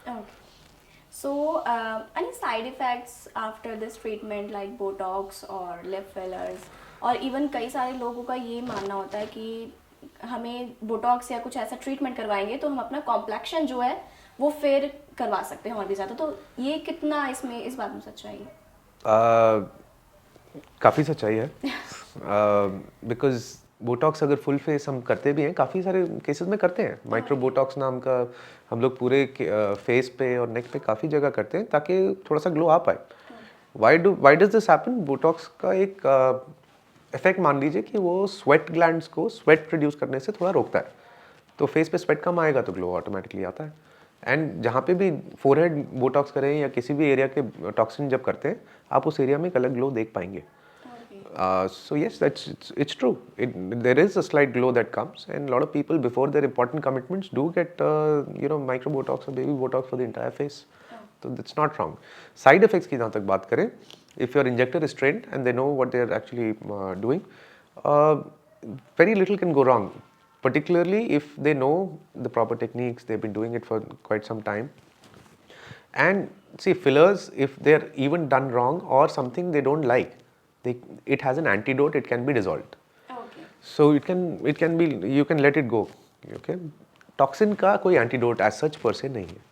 Okay. So, any side effects after this treatment like Botox or lip fillers, और even कई सारे लोगों का ये मानना होता है कि हमें बोटॉक्स या कुछ ऐसा ट्रीटमेंट करवाएंगे तो हम अपना कॉम्प्लेक्शन जो है वो फिर करवा सकते हैं और भी ज़्यादा, तो ये कितना इसमें इस बात में सच्चाई है? काफ़ी सच्चाई है बिकॉज बोटॉक्स अगर फुल फेस हम करते भी हैं, काफ़ी सारे केसेस में करते हैं माइक्रो बोटॉक्स नाम का, हम लोग पूरे फेस पे और नेक पे काफ़ी जगह करते हैं ताकि थोड़ा सा ग्लो आ पाए. Why does this happen? Botox का एक इफेक्ट मान लीजिए कि वो स्वेट ग्लैंड्स को स्वेट प्रोड्यूस करने से थोड़ा रोकता है. तो फेस पे स्वेट कम आएगा तो ग्लो ऑटोमेटिकली आता है. एंड जहाँ पे भी फोरहेड बोटॉक्स करें या किसी भी एरिया के टॉक्सिन जब करते हैं, आप उस एरिया में एक अलग ग्लो देख पाएंगे. So yes, it's true. There is a slight glow that comes, and a lot of people before their important commitments do get micro botox or baby botox for the entire face. So that's not wrong. Side effects की जहाँ तक बात करें, if your injector is trained and they know what they are actually doing, uh, very little can go wrong. Particularly if they know the proper techniques, they've been doing it for quite some time. And see, fillers, if they're even done wrong or something they don't like, it has an antidote. It can be dissolved. Okay. So it can be, you can let it go. Okay. Toxin का कोई antidote as such per se नहीं है.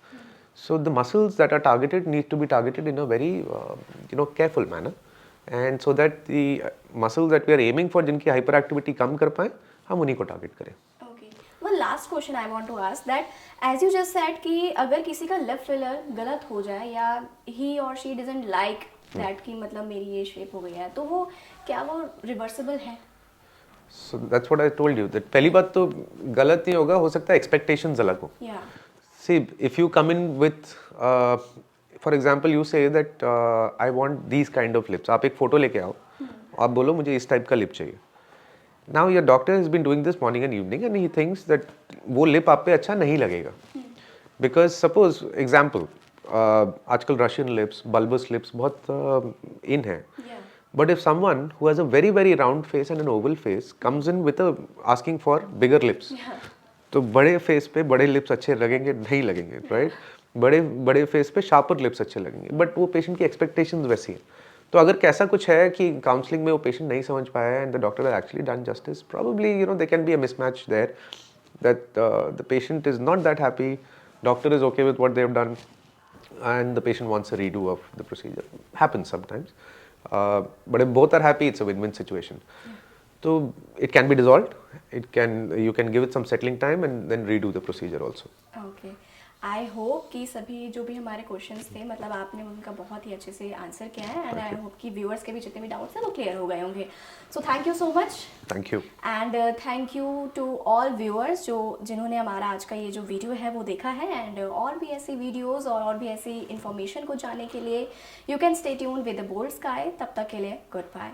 So the muscles that are targeted need to be targeted in a very careful manner, and so that the muscles that we are aiming for, जिनकी hyperactivity कम कर पाए, हम उन्हीं को target करें. Okay. One last question I want to ask that as you just said कि अगर किसी का lip filler गलत हो जाए या he or she doesn't like that कि मतलब मेरी ये shape हो गई है, तो वो क्या वो reversible है? So that's what I told you, that पहली बात तो गलत नहीं होगा, हो सकता है expectations अलग हो. Yeah. See, if you come in with, for example, you say that I want these kind of lips. आप एक photo लेके आओ, आप बोलो मुझे इस type का lip चाहिए. Now your doctor has been doing this morning and evening and he thinks that वो lip आप पे अच्छा नहीं लगेगा. Because suppose example, आजकल Russian lips, bulbous lips बहुत in है. Yeah. But if someone who has a very very round face and an oval face comes in with asking for bigger lips, Yeah. तो बड़े face पे बड़े lips अच्छे लगेंगे नहीं लगेंगे, राइट? बड़े बड़े फेस पे शार्पर लिप्स अच्छे लगेंगे, बट वो पेशेंट की एक्सपेक्टेशंस वैसी हैं. तो अगर कैसा कुछ है कि काउंसलिंग में वो पेशेंट नहीं समझ पाया and the doctor has actually done justice, probably there can be a mismatch there, that the patient is not that happy, doctor is okay with what they have done and the patient wants a redo of the procedure. Happens sometimes, but if both are happy, it's a win-win situation. So it can be dissolved. You can give it some settling time and then redo the procedure also. Okay. I hope कि सभी जो भी हमारे questions थे मतलब आपने उनका बहुत ही अच्छे से आंसर किया है एंड आई होप कि व्यूअर्स के भी जितने भी डाउट्स हैं वो क्लियर हो गए होंगे. So thank you so much. Thank you. And thank you to all viewers जिन्होंने हमारा आज का ये जो वीडियो है वो देखा है. एंड और भी ऐसी वीडियोज़ और भी ऐसी इन्फॉर्मेशन को जानने के लिए you can stay tuned with the Boldsky. तब तक के लिए गुड बाय.